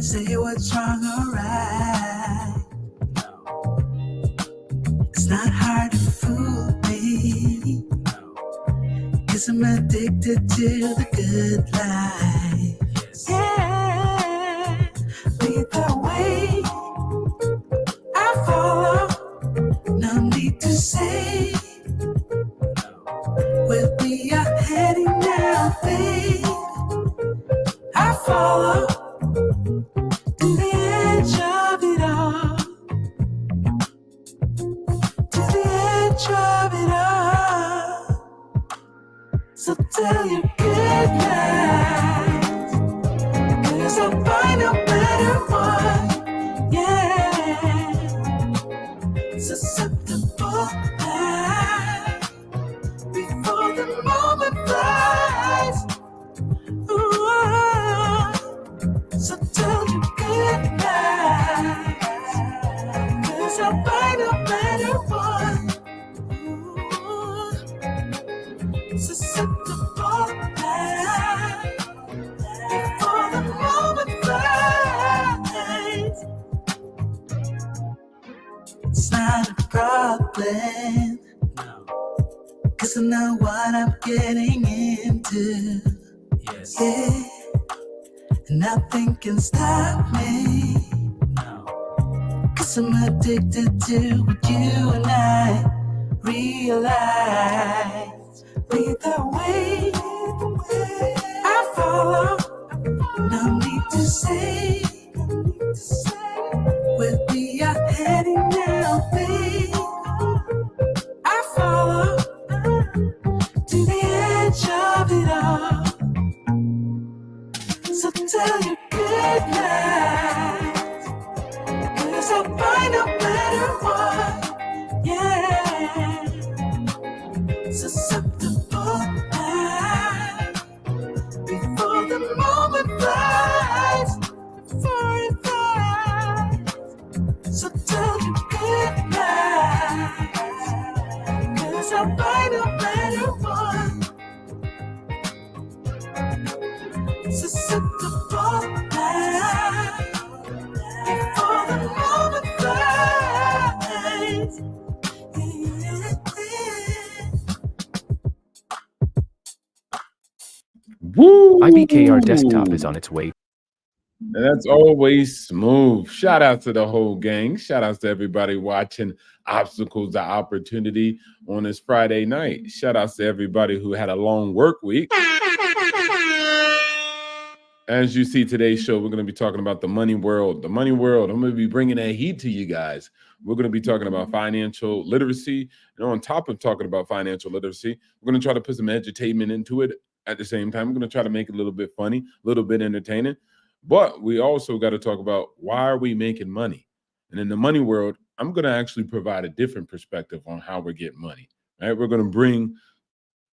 say what's wrong or right. It's not hard to fool me, 'cause I'm addicted to the good life. Yeah, lead the way, I follow. No need to say where we are heading now, babe. I follow to the edge of it all, to the edge of it all. So tell your good lies, 'cause I'll find no better one. Yeah, susceptible lies before the moment flies. Ooh, so tell your good lies, 'cause I'll find a better one. Ooh, susceptible lies before the moment flies. It's not a problem, 'cause I know what I'm getting into. Yes. Yeah, and nothing can stop me, 'cause I'm addicted to what you and I realize. Lead the way, I follow. No need to say where we are heading now, babe. I follow to the edge of it all. So tell your good lies, 'cause I'll find a better one. Yeah, susceptible lies before the moment flies, before it flies. So tell your good lies, 'cause I'll find a better one. Susceptible lies before the moment flies. Woo! IBKR Desktop is on its way. And that's always smooth. Shout out to the whole gang. Shout outs to everybody watching Obstacles to Opportunity on this Friday night. Shout outs to everybody who had a long work week. As you see today's show, we're going to be talking about the money world. The money world. I'm going to be bringing that heat to you guys. We're going to be talking about financial literacy. And on top of talking about financial literacy, we're going to try to put some edutainment into it at the same time. We're going to try to make it a little bit funny, a little bit entertaining. But we also got to talk about why are we making money? And in the money world, I'm going to actually provide a different perspective on how we're getting money. Right? We're going to bring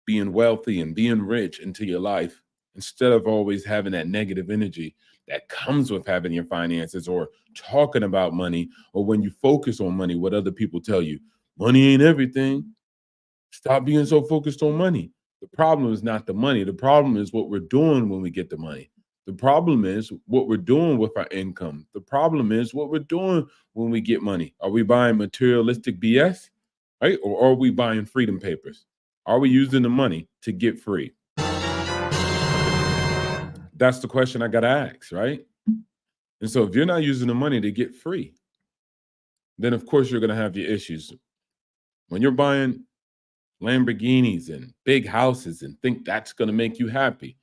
being wealthy and being rich into your life instead of always having that negative energy that comes with having your finances or talking about money, or when you focus on money, what other people tell you. Money ain't everything. Stop being so focused on money. The problem is not the money. The problem is what we're doing when we get the money. The problem is what we're doing with our income. The problem is what we're doing when we get money. Are we buying materialistic BS, right? Or are we buying freedom papers? Are we using the money to get free? That's the question I got to ask, right? And so if you're not using the money to get free, then of course you're going to have your issues. When you're buying Lamborghinis and big houses and think that's going to make you happy,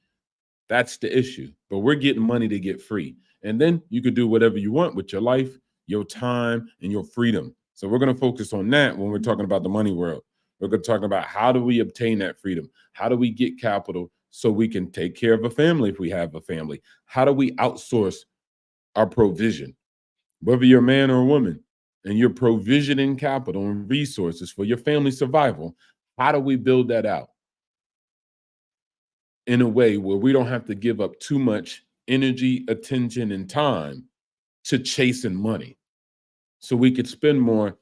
that's the issue. But we're getting money to get free. And then you could do whatever you want with your life, your time, and your freedom. So we're going to focus on that when we're talking about the money world. We're going to talk about how do we obtain that freedom? How do we get capital so we can take care of a family if we have a family? How do we outsource our provision? Whether you're a man or a woman and you're provisioning capital and resources for your family survival, how do we build that out in a way where we don't have to give up too much energy, attention, and time to chasing money, so we could spend more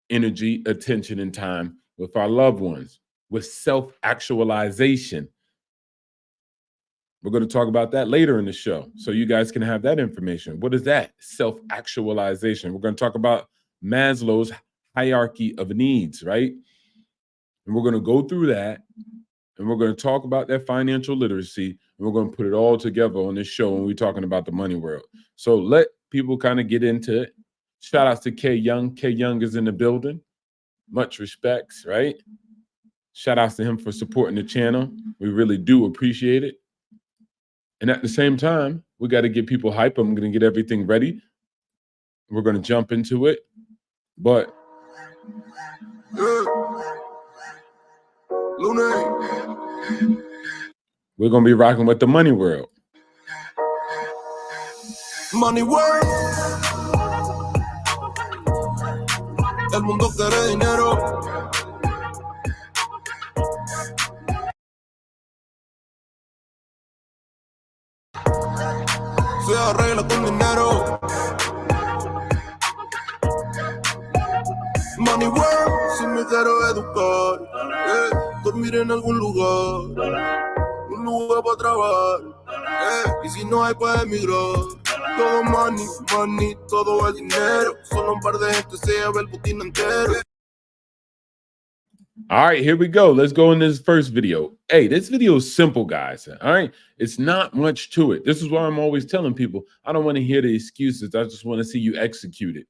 energy, attention, and time with our loved ones, with self-actualization, We're going to talk about that later in the show so you guys can have that information. What is that? Self-actualization. We're going to talk about Maslow's hierarchy of needs, right? And we're going to go through that, and we're going to talk about that financial literacy, and we're going to put it all together on this show when we're talking about the money world. So let people kind of get into it. Shout outs to K Young. K Young is in the building. Much respects, right? Shout outs to him for supporting the channel. We really do appreciate it. And at the same time, we got to get people hype. I'm going to get everything ready. We're going to jump into it. But we're going to be rocking with the money world. Money world. El mundo quiere dinero. Se arregla con dinero. Money world. Si me quiero educar, dormir en algún lugar, un lugar para trabajar, y si no hay para emigrar. Todo money, money, todo el dinero. Solo un par de gente se lleva el botín entero. All right, here we go. Let's go in this first video. Hey, this video is simple, guys. All right, it's not much to it. This is why I'm always telling people, I don't want to hear the excuses. I just want to see you execute it.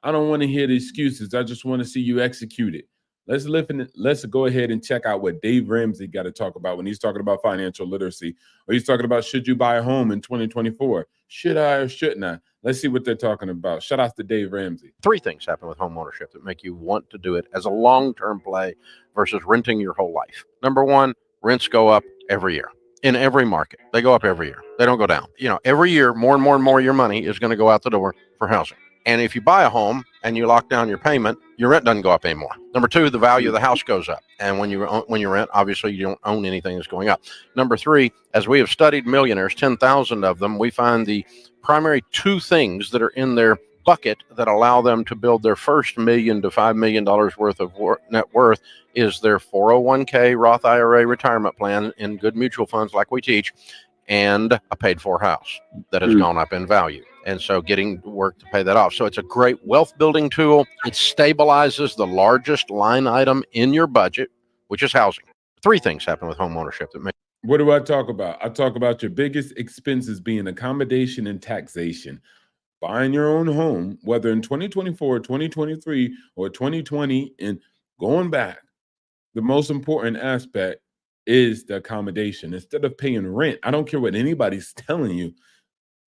I don't want to hear the excuses. I just want to see you execute it. Let's go ahead and check out what Dave Ramsey got to talk about when he's talking about financial literacy, or he's talking about, should you buy a home in 2024? Should I or shouldn't I? Let's see what they're talking about. Shout out to Dave Ramsey. 3 things happen with home ownership that make you want to do it as a long-term play versus renting your whole life. Number 1, rents go up every year. In every market, they go up every year. They don't go down. Every year, more and more and more of your money is going to go out the door for housing. And if you buy a home and you lock down your payment, your rent doesn't go up anymore. Number 2, the value of the house goes up. And when you rent, obviously you don't own anything that's going up. Number 3, as we have studied millionaires, 10,000 of them, we find the primary 2 things that are in their bucket that allow them to build their first $1 million to $5 million worth of net worth is their 401k, Roth IRA retirement plan in good mutual funds like we teach, and a paid-for house that has gone up in value. And so getting work to pay that off. So it's a great wealth building tool. It stabilizes the largest line item in your budget, which is housing. 3 things happen with home ownership that make. What do I talk about? I talk about your biggest expenses being accommodation and taxation. Buying your own home, whether in 2024, 2023, or 2020, and going back, the most important aspect is the accommodation. Instead of paying rent, I don't care what anybody's telling you.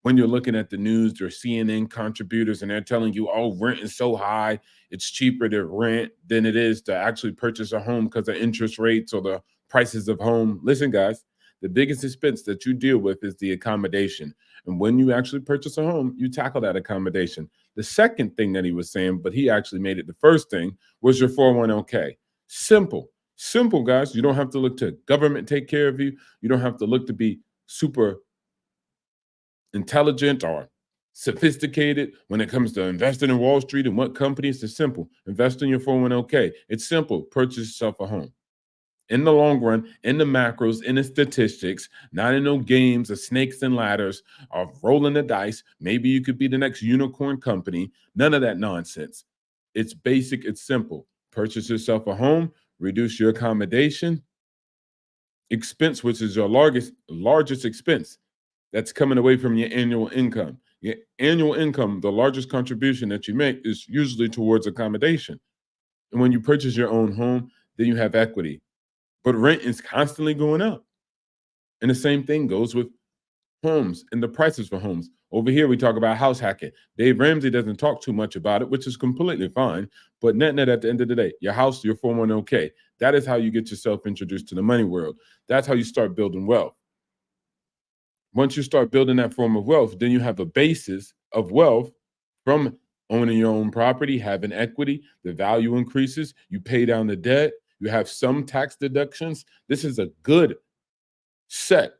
When you're looking at the news or CNN contributors and they're telling you, oh, rent is so high, it's cheaper to rent than it is to actually purchase a home because of interest rates or the prices of home. Listen, guys, the biggest expense that you deal with is the accommodation. And when you actually purchase a home, you tackle that accommodation. The second thing that he was saying, but he actually made it the first thing, was your 401k. Simple, guys. You don't have to look to government take care of you. You don't have to look to be super intelligent or sophisticated when it comes to investing in Wall Street and what companies. It's simple. Invest in your 401k. It's simple. Purchase yourself a home. In the long run, in the macros, in the statistics, not in no games of snakes and ladders, of rolling the dice. Maybe you could be the next unicorn company. None of that nonsense. It's basic. It's simple. Purchase yourself a home. Reduce your accommodation expense, which is your largest expense. That's coming away from your annual income. Your annual income, the largest contribution that you make is usually towards accommodation. And when you purchase your own home, then you have equity. But rent is constantly going up. And the same thing goes with homes and the prices for homes. Over here, we talk about house hacking. Dave Ramsey doesn't talk too much about it, which is completely fine. But net at the end of the day, your house, your 401k, that is how you get yourself introduced to the money world. That's how you start building wealth. Once you start building that form of wealth, then you have a basis of wealth from owning your own property, having equity, the value increases, you pay down the debt, you have some tax deductions. This is a good set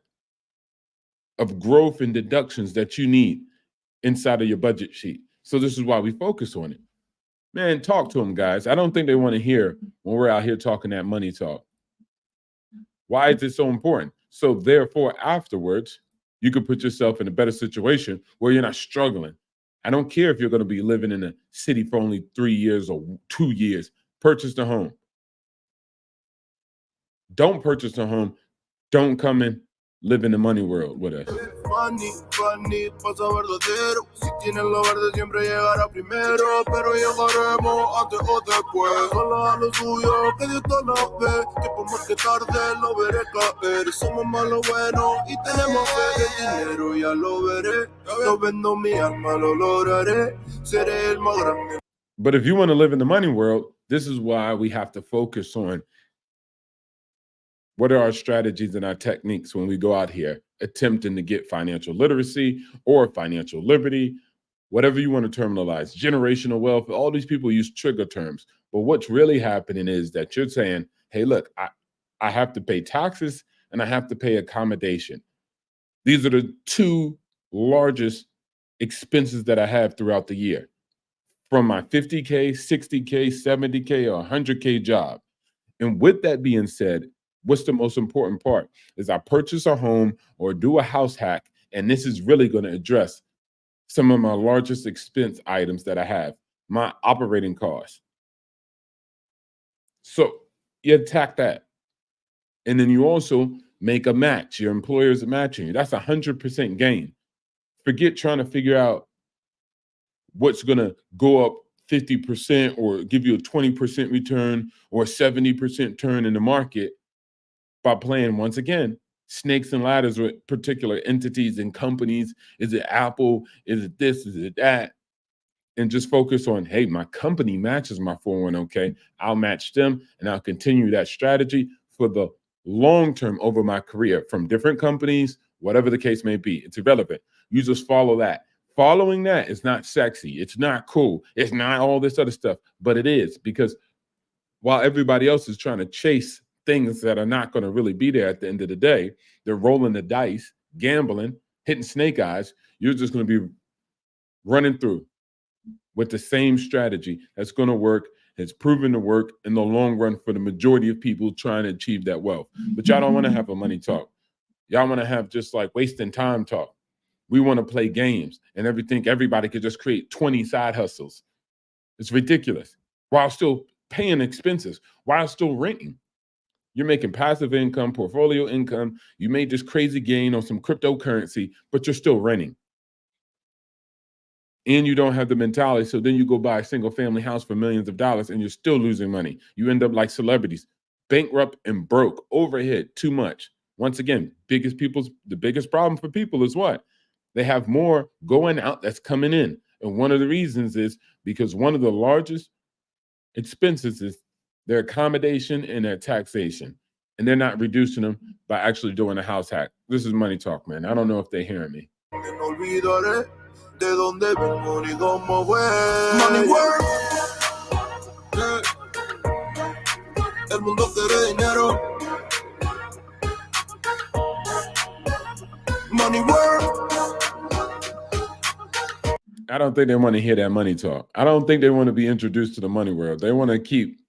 of growth and deductions that you need inside of your budget sheet. So this is why we focus on it. Man, talk to them, guys. I don't think they want to hear when we're out here talking that money talk. Why is it so important? So therefore, afterwards, you could put yourself in a better situation where you're not struggling. I don't care if you're going to be living in a city for only 3 years or 2 years. Purchase the home. Don't purchase a home. Don't come and live in the money world with us. Funny, funny, pasa verdadero. Si tienes lo verde siempre llegará primero, pero llegaremos antes o después. Solo a lo suyo, que Dios te lo ve, que por más que tarde lo veré caer. Somos más lo bueno y tenemos fe. El dinero ya lo veré, lo vendo mi alma, lo lograré. Seré el más grande. But if you want to live in the money world, this is why we have to focus on what are our strategies and our techniques when we go out here attempting to get financial literacy or financial liberty, whatever you want to terminalize, generational wealth. All these people use trigger terms. But what's really happening is that you're saying, hey, look, I have to pay taxes and I have to pay accommodation. These are the two largest expenses that I have throughout the year. From my 50K, 60K, 70K, or 100K job. And with that being said, what's the most important part is I purchase a home or do a house hack, and this is really going to address some of my largest expense items that I have, my operating costs. So you attack that. And then you also make a match. Your employer's matching you. That's 100% gain. Forget trying to figure out what's going to go up 50% or give you a 20% return or a 70% turn in the market by playing, once again, snakes and ladders with particular entities and companies. Is it Apple? Is it this? Is it that? And just focus on, hey, my company matches my 401k. I'll match them and I'll continue that strategy for the long term over my career from different companies, whatever the case may be. It's irrelevant. You just follow that. Following that is not sexy. It's not cool. It's not all this other stuff, but it is, because while everybody else is trying to chase things that are not going to really be there at the end of the day, they're rolling the dice, gambling, hitting snake eyes. You're just going to be running through with the same strategy that's going to work, has proven to work in the long run for the majority of people trying to achieve that wealth. But y'all don't want to have a money talk. Y'all want to have just like wasting time talk. We want to play games and everybody could just create 20 side hustles. It's ridiculous. While still paying expenses, while still renting. You're making passive income, portfolio income. You made this crazy gain on some cryptocurrency, but you're still renting. And you don't have the mentality. So then you go buy a single family house for millions of dollars and you're still losing money. You end up like celebrities, bankrupt and broke, overhead, too much. Once again, the biggest problem for people is what? They have more going out that's coming in. And one of the reasons is because one of the largest expenses is their accommodation and their taxation. And they're not reducing them by actually doing a house hack. This is money talk, man. I don't know if they're hearing me. Money world. El mundo quiere dinero. Money world. I don't think they want to hear that money talk. I don't think they want to be introduced to the money world. They want to keep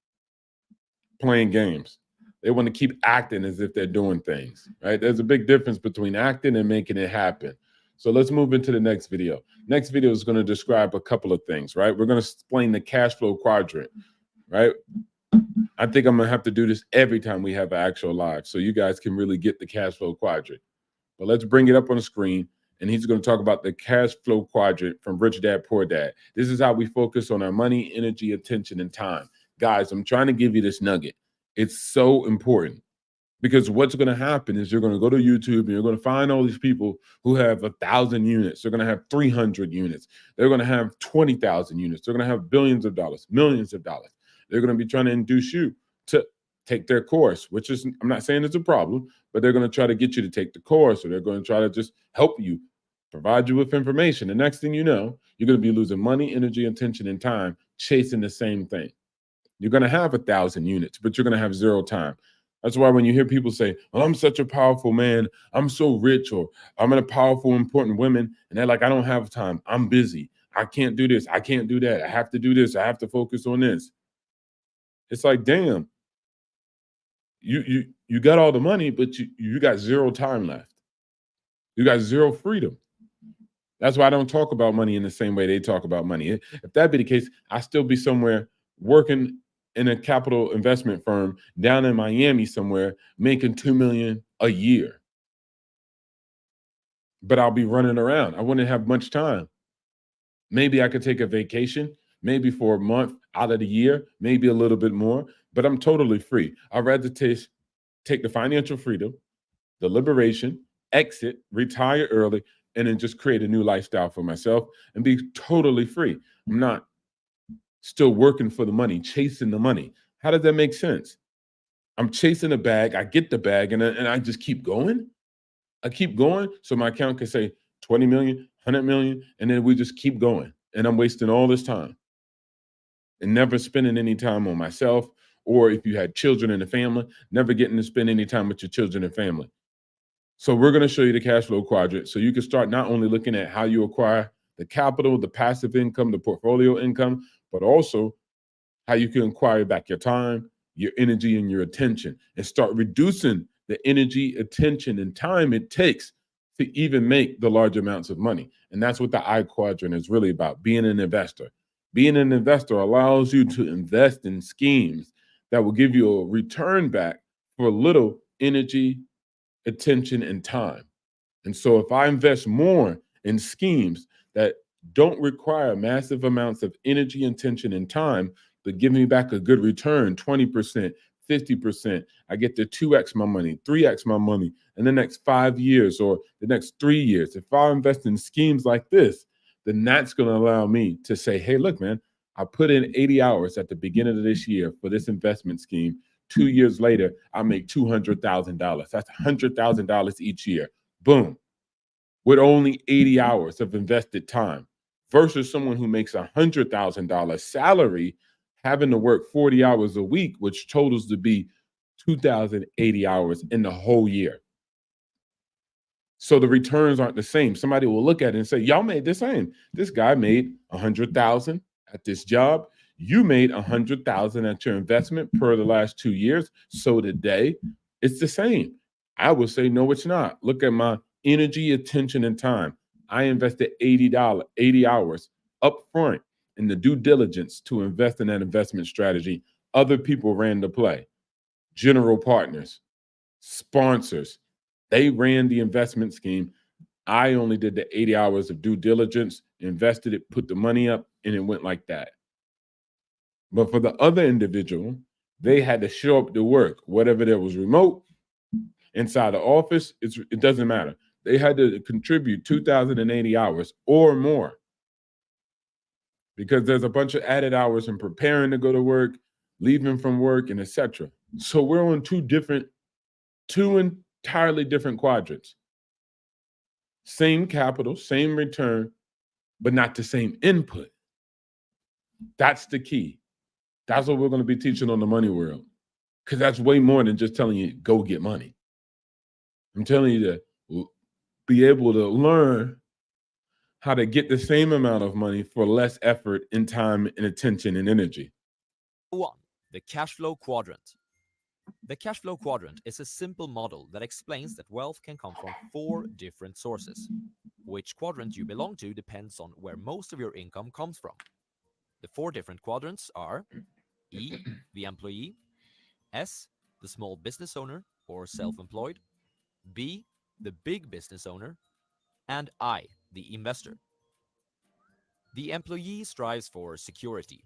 playing games. They want to keep acting as if they're doing things, right? There's a big difference between acting and making it happen. So let's move into the next video. Next video is going to describe a couple of things, right? We're going to explain the cash flow quadrant, right? I think I'm going to have to do this every time we have an actual live so you guys can really get the cash flow quadrant. But let's bring it up on the screen. And he's going to talk about the cash flow quadrant from Rich Dad, Poor Dad. This is how we focus on our money, energy, attention, and time. Guys, I'm trying to give you this nugget. It's so important because what's going to happen is you're going to go to YouTube and you're going to find all these people who have 1,000 units. They're going to have 300 units. They're going to have 20,000 units. They're going to have billions of dollars, millions of dollars. They're going to be trying to induce you to take their course, which is, I'm not saying it's a problem, but they're going to try to get you to take the course, or they're going to try to just help you, provide you with information. The next thing you know, you're going to be losing money, energy, attention, and time chasing the same thing. You're going to have 1,000 units, but you're going to have zero time. That's why when you hear people say, oh, I'm such a powerful man, I'm so rich, or I'm in a powerful, important woman, and they're like, I don't have time, I'm busy, I can't do this, I can't do that, I have to do this, I have to focus on this. It's like, damn. you got all the money, but you got zero time left. You got zero freedom. That's why I don't talk about money in the same way they talk about money. If that be the case, I still be somewhere working in a capital investment firm down in Miami somewhere, making $2 million a year. But I'll be running around. I wouldn't have much time. Maybe I could take a vacation, maybe for a month out of the year, maybe a little bit more, but I'm totally free. I'd rather take the financial freedom, the liberation, exit, retire early, and then just create a new lifestyle for myself and be totally free. I'm not still working for the money, chasing the money. How does that make sense? I'm chasing a bag, I get the bag, and I just keep going. I keep going so my account can say 20 million, 100 million, and then we just keep going. And I'm wasting all this time and never spending any time on myself. Or if you had children in the family, never getting to spend any time with your children and family. So we're going to show you the cash flow quadrant so you can start not only looking at how you acquire the capital, the passive income, the portfolio income, but also how you can acquire back your time, your energy, and your attention, and start reducing the energy, attention, and time it takes to even make the large amounts of money. And that's what the I quadrant is really about, being an investor. Being an investor allows you to invest in schemes that will give you a return back for little energy, attention, and time. And so if I invest more in schemes that don't require massive amounts of energy, attention, and time, but give me back a good return, 20%, 50%, I get to 2x my money, 3x my money in the next 5 years or the next 3 years. If I invest in schemes like this, then that's going to allow me to say, hey, look, man, I put in 80 hours at the beginning of this year for this investment scheme. 2 years later, I make $200,000. That's $100,000 each year. Boom. With only 80 hours of invested time versus someone who makes $100,000 salary having to work 40 hours a week, which totals to be 2,080 hours in the whole year. So the returns aren't the same. Somebody will look at it and say, y'all made the same. This guy made 100,000 at this job. You made 100,000 at your investment per the last 2 years. So today it's the same. I would say, no, it's not. Look at my energy, attention, and time. I invested $80, 80 hours up front in the due diligence to invest in that investment strategy. Other people ran the play. General partners, sponsors, they ran the investment scheme. I only did the 80 hours of due diligence, invested it, put the money up, and it went like that. But for the other individual, they had to show up to work, whatever there was remote, inside the office, it doesn't matter. They had to contribute 2,080 hours or more because there's a bunch of added hours in preparing to go to work, leaving from work, and etc. So we're on two entirely different quadrants. Same capital, same return, but not the same input. That's the key. That's what we're going to be teaching on the Money World, because that's way more than just telling you, go get money. I'm telling you to be able to learn how to get the same amount of money for less effort and time and attention and energy. 1. The cash flow quadrant. The cash flow quadrant is a simple model that explains that wealth can come from 4 different sources. Which quadrant you belong to depends on where most of your income comes from. The 4 different quadrants are E, the employee, S, the small business owner or self-employed, B, the big business owner, and I, the investor. The employee strives for security.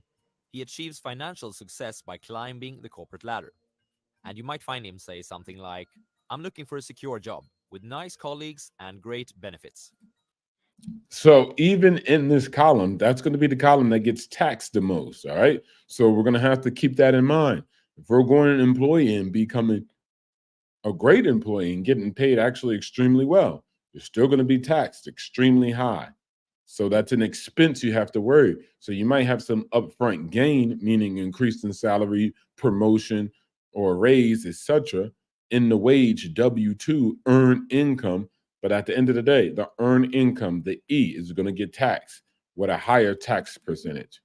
He achieves financial success by climbing the corporate ladder. And you might find him say something like, I'm looking for a secure job with nice colleagues and great benefits. So even in this column, that's going to be the column that gets taxed the most, all right? So we're going to have to keep that in mind. If we're going an employee and becoming a great employee and getting paid actually extremely well, you're still going to be taxed extremely high. So that's an expense you have to worry. So you might have some upfront gain, meaning increase in salary, promotion, or raise, etc., in the wage W-2 earned income. But at the end of the day, the earned income, the E, is going to get taxed with a higher tax percentage.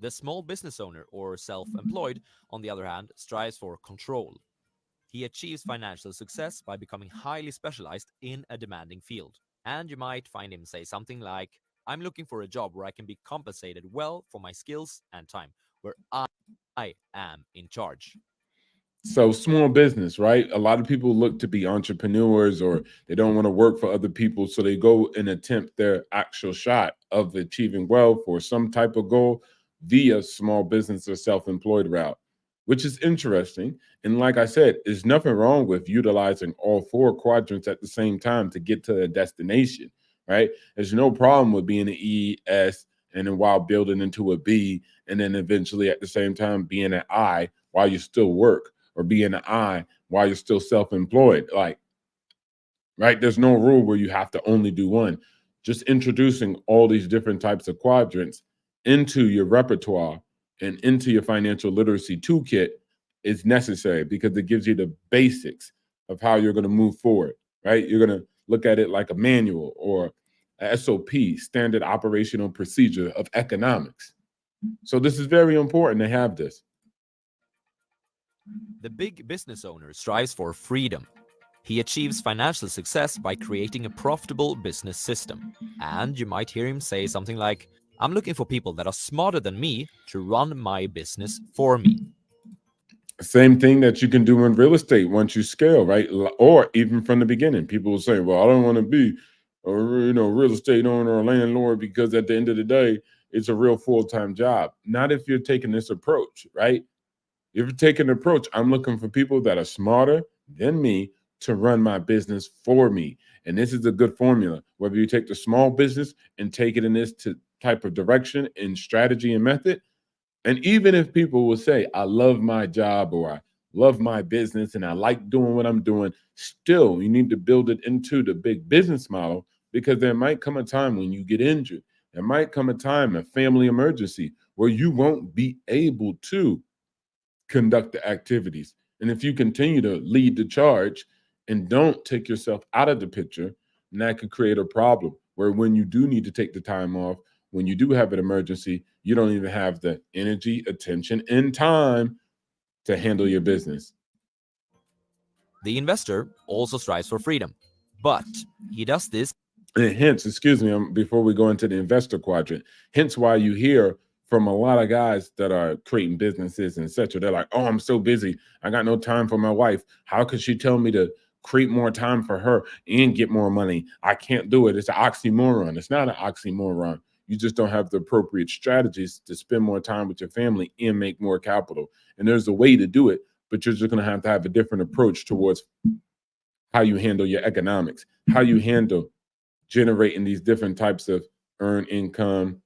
The small business owner or self-employed, on the other hand, strives for control. He achieves financial success by becoming highly specialized in a demanding field. And you might find him say something like, I'm looking for a job where I can be compensated well for my skills and time, where I am in charge. So small business, right? A lot of people look to be entrepreneurs or they don't want to work for other people. So they go and attempt their actual shot of achieving wealth or some type of goal via small business or self-employed route, which is interesting. And like I said, there's nothing wrong with utilizing all four quadrants at the same time to get to a destination, right? There's no problem with being an E, S, and then while building into a B, and then eventually at the same time being an I while you still work, or be an I while you're still self-employed. Like, right? There's no rule where you have to only do one. Just introducing all these different types of quadrants into your repertoire and into your financial literacy toolkit is necessary because it gives you the basics of how you're going to move forward, right? You're going to look at it like a manual or a SOP, standard operational procedure of economics. So this is very important to have this. The big business owner strives for freedom. He achieves financial success by creating a profitable business system. And you might hear him say something like, I'm looking for people that are smarter than me to run my business for me. Same thing that you can do in real estate once you scale, right? Or even from the beginning, people will say, well, I don't want to be a real estate owner or landlord because at the end of the day, it's a real full-time job. Not if you're taking this approach, right? If you're taking an approach, I'm looking for people that are smarter than me to run my business for me. And this is a good formula. Whether you take the small business and take it in this type of direction and strategy and method, and even if people will say, I love my job or I love my business and I like doing what I'm doing, still, you need to build it into the big business model because there might come a time when you get injured. There might come a time, a family emergency, where you won't be able to conduct the activities. And if you continue to lead the charge and don't take yourself out of the picture, then that could create a problem where when you do need to take the time off, when you do have an emergency, you don't even have the energy, attention, and time to handle your business. The investor also strives for freedom, but he does this. And hence, excuse me, before we go into the investor quadrant, hence why you hear from a lot of guys that are creating businesses and et cetera. They're like, oh, I'm so busy. I got no time for my wife. How could she tell me to create more time for her and get more money? I can't do it. It's an oxymoron. It's not an oxymoron. You just don't have the appropriate strategies to spend more time with your family and make more capital. And there's a way to do it, but you're just going to have a different approach towards how you handle your economics, how you handle generating these different types of earned income,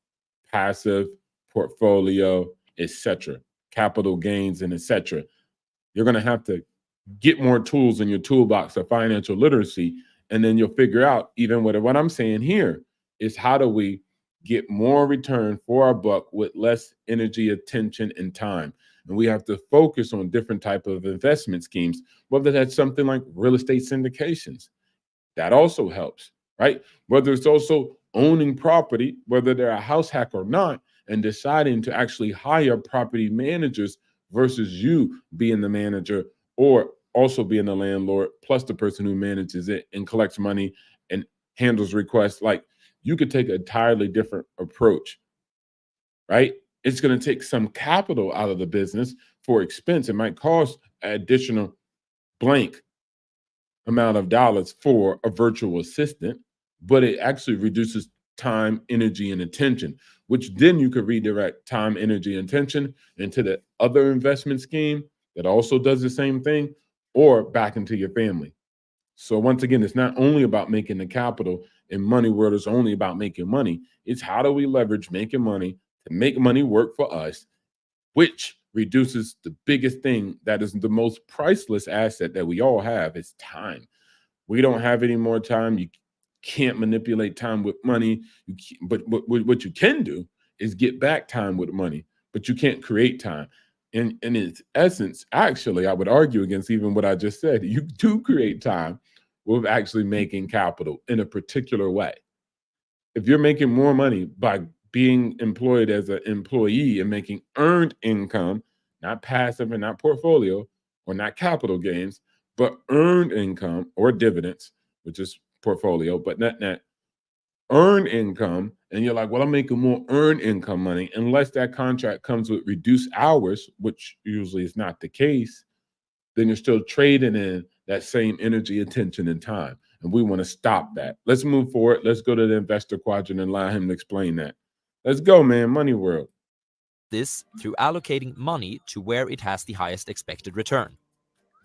passive, portfolio, etc., capital gains, and etc. You're going to have to get more tools in your toolbox of financial literacy, and then you'll figure out, even with what I'm saying here, is how do we get more return for our buck with less energy, attention, and time. And we have to focus on different type of investment schemes, whether that's something like real estate syndications. That also helps, right? Whether it's also owning property, whether they're a house hack or not, and deciding to actually hire property managers versus you being the manager or also being the landlord, plus the person who manages it and collects money and handles requests. Like, you could take an entirely different approach, right? It's going to take some capital out of the business for expense. It might cost an additional blank amount of dollars for a virtual assistant, but it actually reduces time, energy, and attention, which then you could redirect time, energy, and attention into the other investment scheme that also does the same thing, or back into your family. So once again, it's not only about making the capital. In money world, it's only about making money. It's how do we leverage making money to make money work for us, which reduces the biggest thing that is the most priceless asset that we all have is time. We don't have any more time. You can't manipulate time with money. But what you can do is get back time with money, but you can't create time. In its essence, actually, I would argue against even what I just said. You do create time with actually making capital in a particular way. If you're making more money by being employed as an employee and making earned income, not passive and not portfolio or not capital gains, but earned income or dividends, which is portfolio, but net earned income. And you're like, well, I'm making more earned income money, unless that contract comes with reduced hours, which usually is not the case, then you're still trading in that same energy, attention, and time. And we want to stop that. Let's move forward. Let's go to the investor quadrant and allow him to explain that. Let's go, man. Money world. This through allocating money to where it has the highest expected return.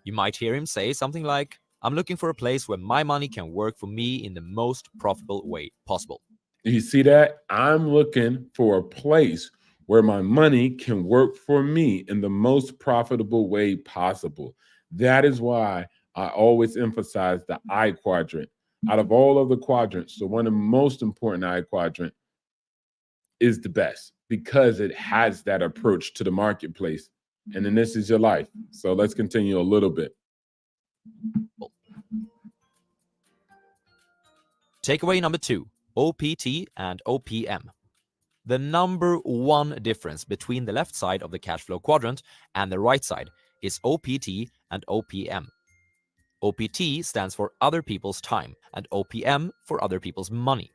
You might hear him say something like, I'm looking for a place where my money can work for me in the most profitable way possible. You see that? I'm looking for a place where my money can work for me in the most profitable way possible. That is why I always emphasize the I quadrant. Out of all of the quadrants, the one of the most important I quadrant is the best because it has that approach to the marketplace. And then this is your life. So let's continue a little bit. Takeaway number 2, OPT and OPM. The number one difference between the left side of the cash flow quadrant and the right side is OPT and OPM. OPT stands for other people's time and OPM for other people's money.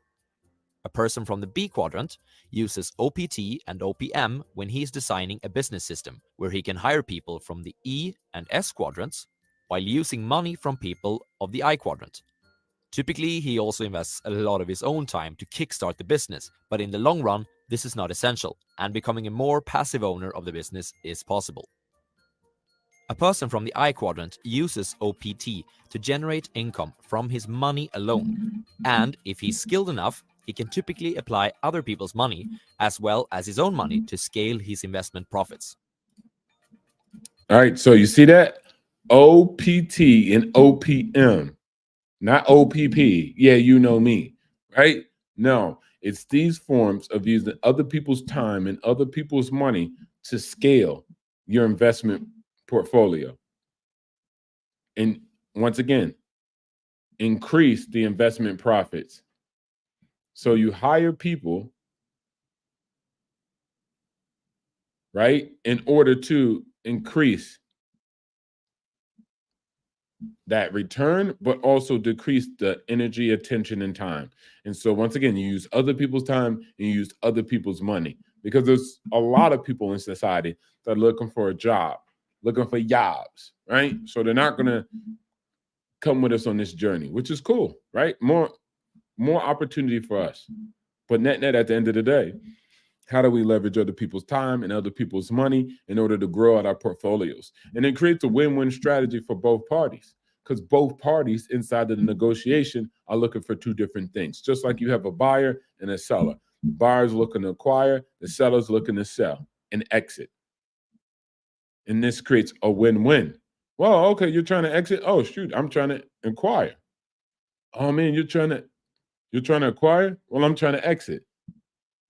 A person from the B quadrant uses OPT and OPM when he is designing a business system where he can hire people from the E and S quadrants while using money from people of the I quadrant. Typically, he also invests a lot of his own time to kickstart the business, but in the long run, this is not essential, and becoming a more passive owner of the business is possible. A person from the I quadrant uses OPT to generate income from his money alone, and if he's skilled enough, he can typically apply other people's money as well as his own money to scale his investment profits. All right, so you see that? OPT and OPM, not OPP. Yeah, you know me, right? No, it's these forms of using other people's time and other people's money to scale your investment portfolio. And once again, increase the investment profits. So you hire people, right, in order to increase that return, but also decrease the energy, attention, and time. And so once again, you use other people's time and you use other people's money, because there's a lot of people in society that are looking for a job, looking for jobs, right? So they're not going to come with us on this journey, which is cool, right? More opportunity for us. But net at the end of the day, how do we leverage other people's time and other people's money in order to grow out our portfolios? And it creates a win-win strategy for both parties, because both parties inside of the negotiation are looking for two different things. Just like you have a buyer and a seller. The buyer's looking to acquire, the seller's looking to sell and exit. And this creates a win-win. Well, okay, you're trying to exit. Oh, shoot, I'm trying to acquire. Oh, man, you're trying to acquire? Well, I'm trying to exit.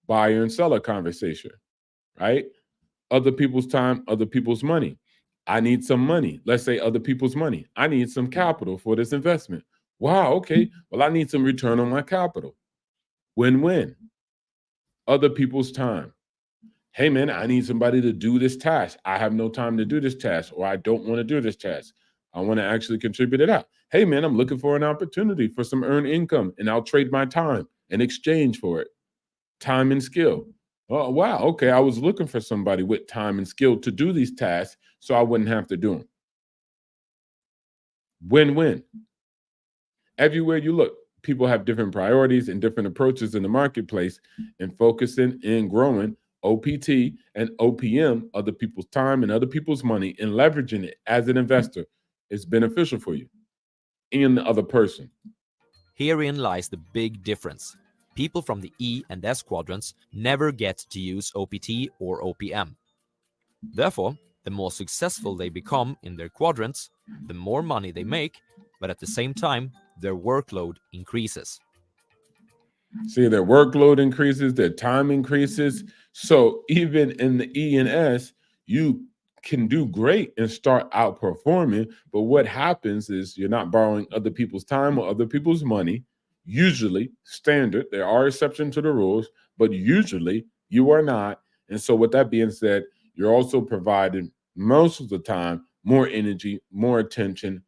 Buyer and seller conversation, right? Other people's time, other people's money. I need some money. Let's say other people's money. I need some capital for this investment. Wow, okay. Well, I need some return on my capital. Win-win. Other people's time. Hey, man, I need somebody to do this task. I have no time to do this task, or I don't want to do this task. I want to actually contribute it out. Hey, man, I'm looking for an opportunity for some earned income, and I'll trade my time in exchange for it. Time and skill. Oh, wow. Okay. I was looking for somebody with time and skill to do these tasks so I wouldn't have to do them. Win-win. Everywhere you look, people have different priorities and different approaches in the marketplace, and focusing and growing OPT and OPM, other people's time and other people's money, and leveraging it as an investor is beneficial for you and the other person. Herein lies the big difference. People from the E and S quadrants never get to use OPT or OPM. Therefore, the more successful they become in their quadrants, the more money they make, but at the same time, their workload increases. See, their workload increases, their time increases. So even in the E and S, you can do great and start outperforming. But what happens is you're not borrowing other people's time or other people's money. Usually, standard, there are exceptions to the rules, but usually you are not. And so, with that being said, you're also providing most of the time more energy, more attention,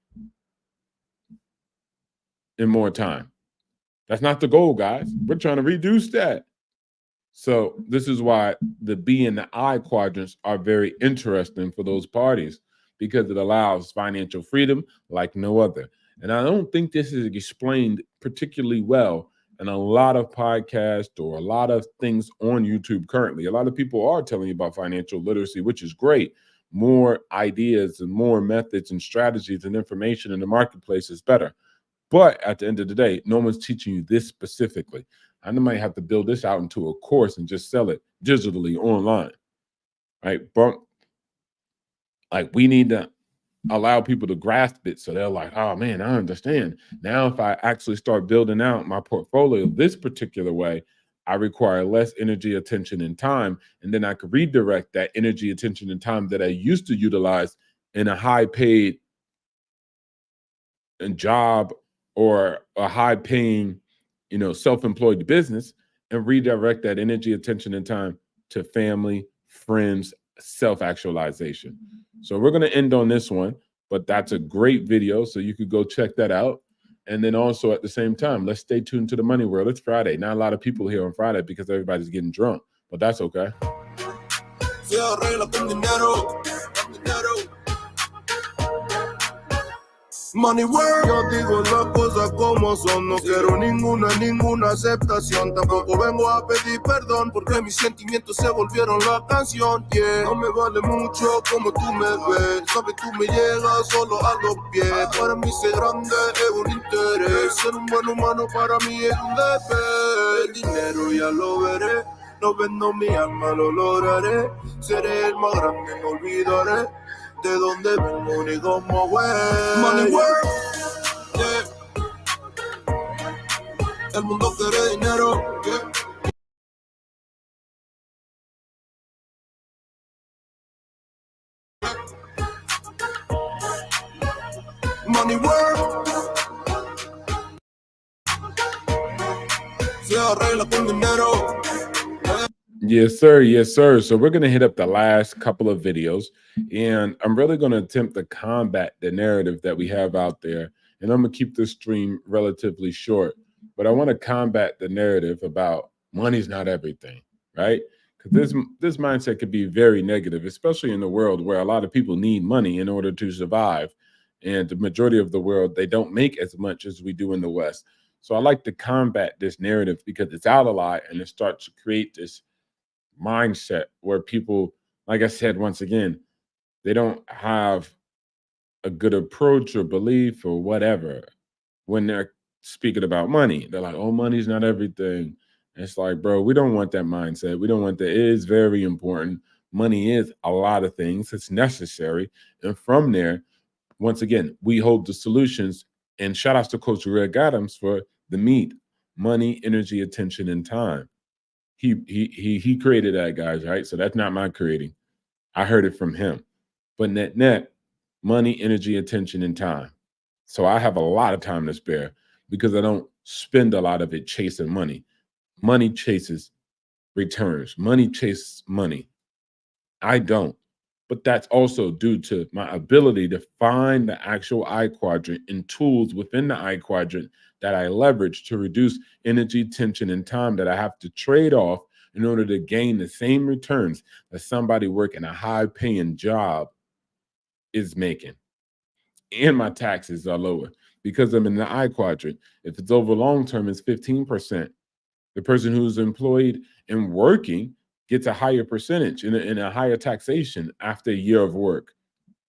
and more time. That's not the goal, guys. We're trying to reduce that. So this is why the B and the I quadrants are very interesting for those parties, because it allows financial freedom like no other. And I don't think this is explained particularly well in a lot of podcasts or a lot of things on YouTube currently. A lot of people are telling you about financial literacy, which is great. More ideas and more methods and strategies and information in the marketplace is better. But at the end of the day, no one's teaching you this specifically. I might have to build this out into a course and just sell it digitally online, right? But like, we need to allow people to grasp it so they're like, oh man, I understand. Now, if I actually start building out my portfolio this particular way, I require less energy, attention, and time. And then I could redirect that energy, attention, and time that I used to utilize in a high paid job or a high paying, self-employed business, and redirect that energy, attention, and time to family, friends, self-actualization. So we're going to end on this one, but that's a great video. So you could go check that out. And then also at the same time, let's stay tuned to the Money World. It's Friday. Not a lot of people here on Friday because everybody's getting drunk, but that's okay. Se arregla con dinero, dinero. Money world. Yo digo las cosas como son, no quiero ninguna aceptación. Tampoco vengo a pedir perdón porque mis sentimientos se volvieron la canción. Yeah. No me vale mucho como tú me ves, sabes, tú me llegas solo a los pies. Para mí ser grande es un interés, ser un buen humano para mí es un deber. El dinero ya lo veré, no vendo mi alma, lo lograré. Seré el más grande, no olvidaré de dónde vengo ni cómo voy. Money world, yeah. El mundo quiere dinero, yeah. Money world, se arregla con dinero. Yes, sir. Yes, sir. So we're going to hit up the last couple of videos, and I'm really going to attempt to combat the narrative that we have out there. And I'm going to keep this stream relatively short, but I want to combat the narrative about money's not everything, right? Because this mindset could be very negative, especially in the world where a lot of people need money in order to survive. And the majority of the world, they don't make as much as we do in the West. So I like to combat this narrative because it's out a lot, and it starts to create this mindset where people, like I said, once again, they don't have a good approach or belief or whatever when they're speaking about money. They're like, oh, money's not everything. And it's like, bro, we don't want that mindset. We don't want that. It is very important. Money is a lot of things. It's necessary. And from there, once again, we hold the solutions. And shout outs to Coach Greg Adams for the meat: money, energy, attention, and time. He created that, guys, right? So that's not my creating. I heard it from him. But net, money, energy, attention, and time. So I have a lot of time to spare because I don't spend a lot of it chasing money. Money chases returns. Money chases money. I don't. But that's also due to my ability to find the actual I quadrant and tools within the I quadrant that I leverage to reduce energy, tension, and time that I have to trade off in order to gain the same returns that somebody working a high-paying job is making. And my taxes are lower because I'm in the I quadrant. If it's over long term, it's 15%. The person who's employed and working gets a higher percentage in a higher taxation after a year of work.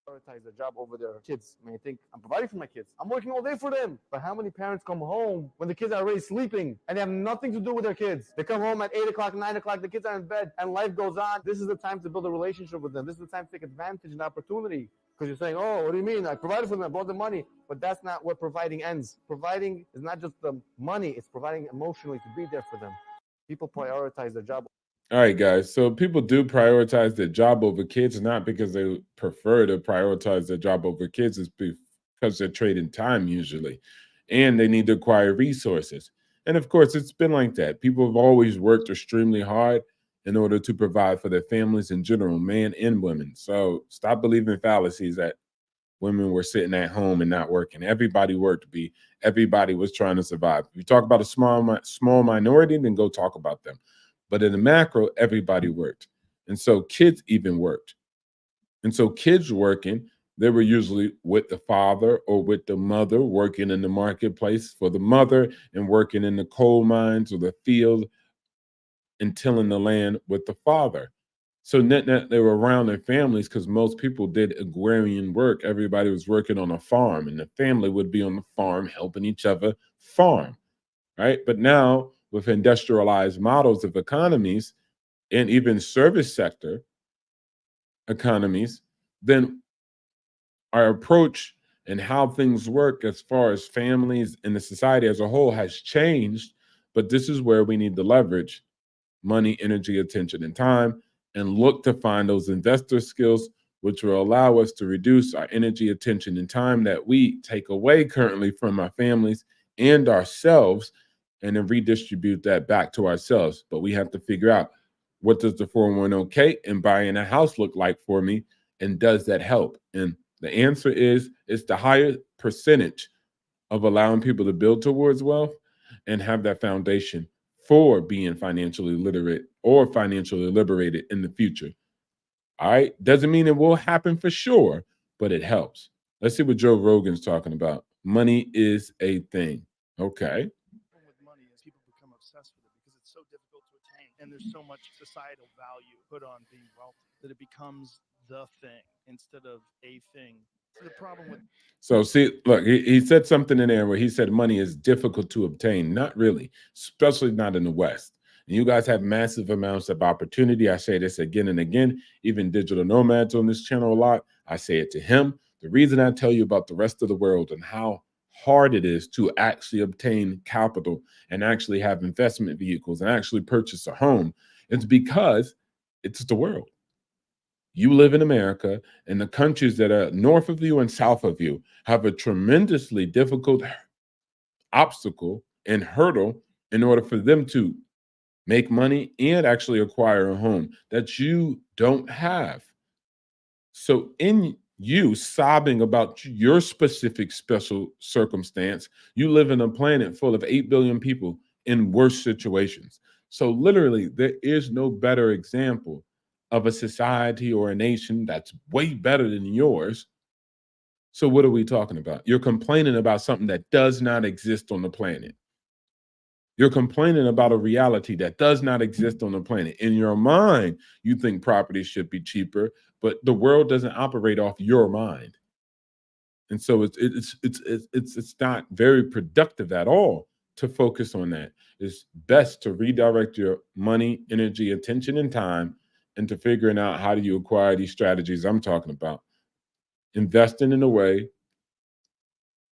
Prioritize the job over their kids. I mean, I think I'm providing for my kids. I'm working all day for them. But how many parents come home when the kids are already sleeping and they have nothing to do with their kids? They come home at 8 o'clock, 9 o'clock, the kids are in bed and life goes on. This is the time to build a relationship with them. This is the time to take advantage and opportunity. Because you're saying, oh, what do you mean? I provided for them, I brought the money. But that's not what providing ends. Providing is not just the money, it's providing emotionally to be there for them. People prioritize their job. All right, guys. So people do prioritize their job over kids, not because they prefer to prioritize their job over kids. It's because they're trading time usually, and they need to acquire resources. And of course, it's been like that. People have always worked extremely hard in order to provide for their families in general, men and women. So stop believing fallacies that women were sitting at home and not working. Everybody worked. Everybody was trying to survive. If you talk about a small minority, then go talk about them. But in the macro, everybody worked, and so kids even worked. And so kids working, they were usually with the father or with the mother, working in the marketplace for the mother and working in the coal mines or the field and tilling the land with the father. So net, they were around their families because most people did agrarian work. Everybody was working on a farm, and the family would be on the farm helping each other farm, right? But now with industrialized models of economies and even service sector economies, then our approach and how things work as far as families and the society as a whole has changed. But this is where we need to leverage money, energy, attention, and time, and look to find those investor skills which will allow us to reduce our energy, attention, and time that we take away currently from our families and ourselves, and then redistribute that back to ourselves. But we have to figure out, what does the 401k and buying a house look like for me? And does that help? And the answer is, it's the higher percentage of allowing people to build towards wealth and have that foundation for being financially literate or financially liberated in the future. All right. Doesn't mean it will happen for sure, but it helps. Let's see what Joe Rogan's talking about. Money is a thing. Okay. With money is people become obsessed with it because it's so difficult to attain, and there's so much societal value put on being wealthy that it becomes the thing instead of a thing. The problem with So see, look, he said something in there where he said money is difficult to obtain. Not really, especially not in the West. And you guys have massive amounts of opportunity. I say this again and again, even digital nomads on this channel a lot. I say it to him. The reason I tell you about the rest of the world and how hard it is to actually obtain capital and actually have investment vehicles and actually purchase a home, it's because it's the world. You live in America, and the countries that are north of you and south of you have a tremendously difficult obstacle and hurdle in order for them to make money and actually acquire a home that you don't have. So in you sobbing about your specific special circumstance, you live in a planet full of 8 billion people in worse situations. So literally, there is no better example of a society or a nation that's way better than yours. So what are we talking about? You're complaining about something that does not exist on the planet. You're complaining about a reality that does not exist on the planet. In your mind, you think property should be cheaper, but the world doesn't operate off your mind. And so it's not very productive at all to focus on that. It's best to redirect your money, energy, attention, and time into figuring out how do you acquire these strategies I'm talking about. Investing in a way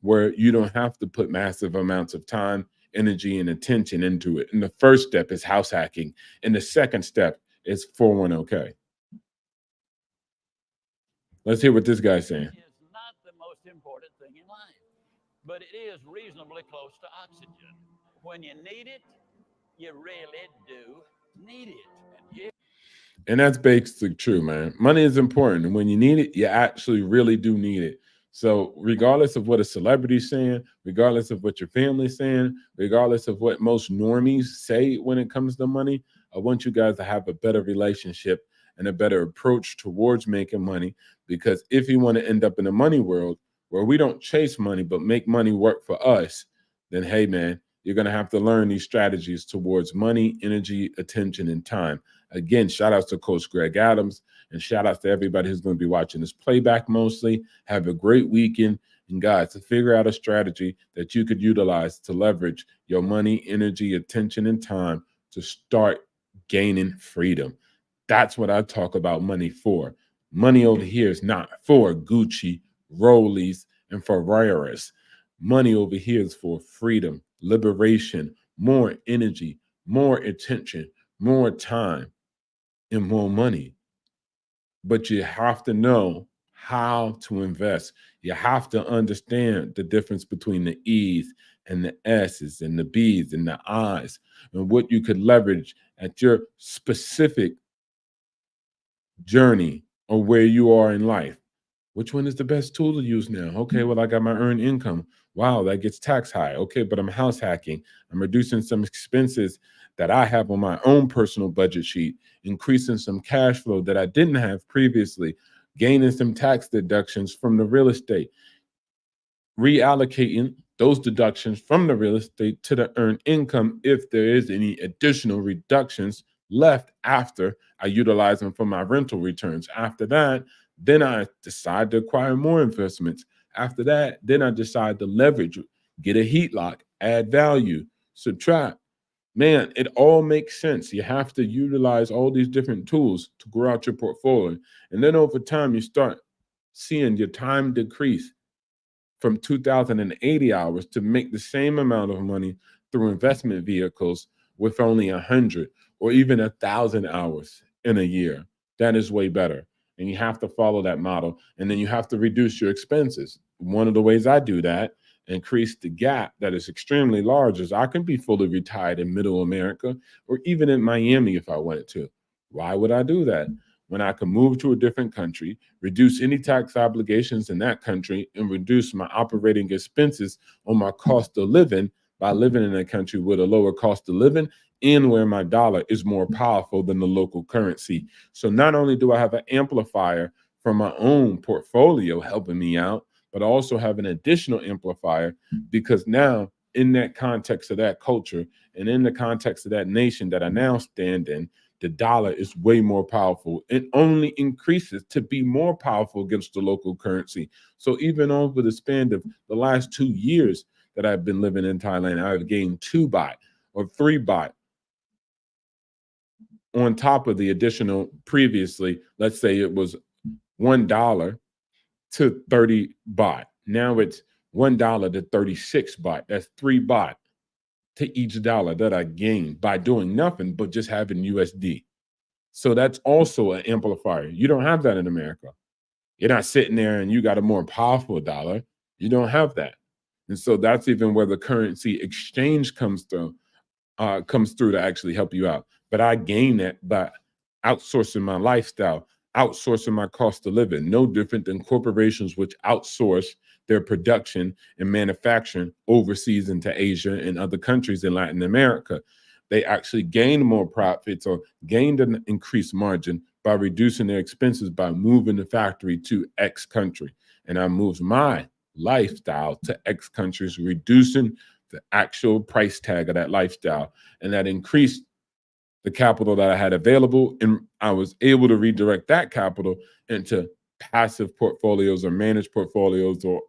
where you don't have to put massive amounts of time, energy, and attention into it. And the first step is house hacking. And the second step is 401k. Let's hear what this guy's saying. Is not the most important thing in life, but it is reasonably close to oxygen. When you need it, you really do need it. And that's basically true, man. Money is important. And when you need it, you actually really do need it. So regardless of what a celebrity's saying, regardless of what your family's saying, regardless of what most normies say when it comes to money, I want you guys to have a better relationship and a better approach towards making money. Because if you want to end up in a money world where we don't chase money, but make money work for us, then hey, man, you're going to have to learn these strategies towards money, energy, attention, and time. Again, shout outs to Coach Greg Adams, and shout outs to everybody who's going to be watching this playback mostly. Have a great weekend. And guys, to figure out a strategy that you could utilize to leverage your money, energy, attention, and time to start gaining freedom. That's what I talk about money for. Money over here is not for Gucci, Rollies, and Ferraris. Money over here is for freedom, liberation, more energy, more attention, more time, and more money. But you have to know how to invest. You have to understand the difference between the E's and the S's and the B's and the I's and what you could leverage at your specific journey or where you are in life. Which one is the best tool to use now? Okay, well, I got my earned income. Wow, that gets tax high. Okay, but I'm house hacking. I'm reducing some expenses that I have on my own personal budget sheet, increasing some cash flow that I didn't have previously, gaining some tax deductions from the real estate, reallocating those deductions from the real estate to the earned income if there is any additional reductions left after I utilize them for my rental returns. After that, then I decide to acquire more investments. After that, then I decide to leverage, get a heat lock, add value, subtract. Man, it all makes sense. You have to utilize all these different tools to grow out your portfolio. And then over time, you start seeing your time decrease from 2,080 hours to make the same amount of money through investment vehicles with only 100 or even 1,000 hours in a year. That is way better. And you have to follow that model. And then you have to reduce your expenses. One of the ways I do that, increase the gap that is extremely large, is I can be fully retired in middle America or even in Miami if I wanted to. Why would I do that? When I can move to a different country, reduce any tax obligations in that country, and reduce my operating expenses on my cost of living by living in a country with a lower cost of living and where my dollar is more powerful than the local currency. So not only do I have an amplifier from my own portfolio helping me out, but I also have an additional amplifier because now in that context of that culture and in the context of that nation that I now stand in, the dollar is way more powerful. It only increases to be more powerful against the local currency. So even over the span of the last 2 years that I've been living in Thailand, I've gained 2 baht or 3 baht on top of the additional previously. Let's say it was $1 to 30 baht. Now it's $1 to 36 baht. That's 3 baht to each dollar that I gained by doing nothing but just having USD. So that's also an amplifier. You don't have that in America. You're not sitting there and you got a more powerful dollar. You don't have that. And so that's even where the currency exchange comes through to actually help you out. But I gain that by outsourcing my lifestyle, outsourcing my cost of living, no different than corporations which outsource their production and manufacturing overseas into Asia and other countries in Latin America. They actually gain more profits or gained an increased margin by reducing their expenses by moving the factory to X country. And I moved my lifestyle to X countries, reducing the actual price tag of that lifestyle. And that increased the capital that I had available. And I was able to redirect that capital into passive portfolios or managed portfolios or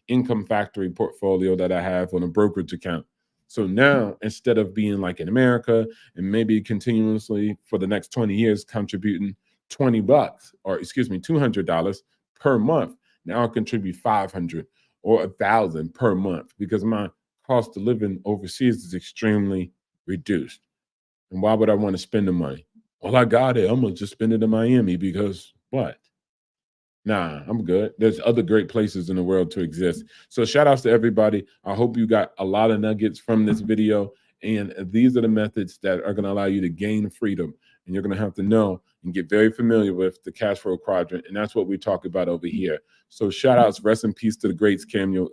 income factory portfolio that I have on a brokerage account. So now, instead of being like in America and maybe continuously for the next 20 years contributing $200 per month, now I contribute 500 or 1,000 per month because my cost of living overseas is extremely reduced. And why would I want to spend the money? Well, I got it. I'm going to just spend it in Miami because what? Nah, I'm good. There's other great places in the world to exist. So shout outs to everybody. I hope you got a lot of nuggets from this video. And these are the methods that are going to allow you to gain freedom. And you're going to have to know and get very familiar with the cash flow quadrant. And that's what we talk about over here. So shout outs, rest in peace to the greats, Kevin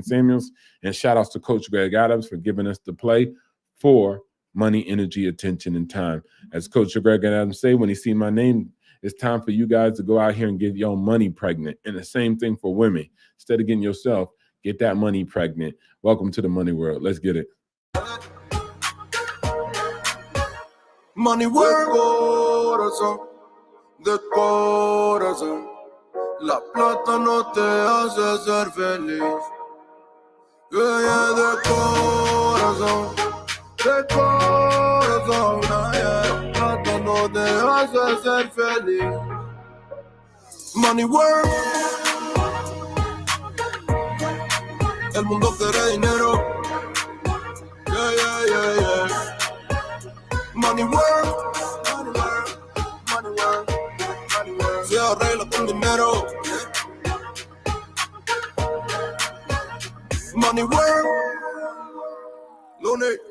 Samuels. And shout outs to Coach Greg Adams for giving us the play for money, energy, attention, and time. As Coach Greg Adams say, when he see my name, it's time for you guys to go out here and get your money pregnant. And the same thing for women. Instead of getting yourself, get that money pregnant. Welcome to the money world. Let's get it. Money world, corazón, de corazón. La plata no te hace ser feliz. Yeah, de corazón, de corazón. Yeah. Plata no te hace ser feliz. Money world. El mundo quiere dinero. Yeah, yeah, yeah, yeah. Money world. Money world. Money world. Money world. Si reglas con dinero. Money world, lunes.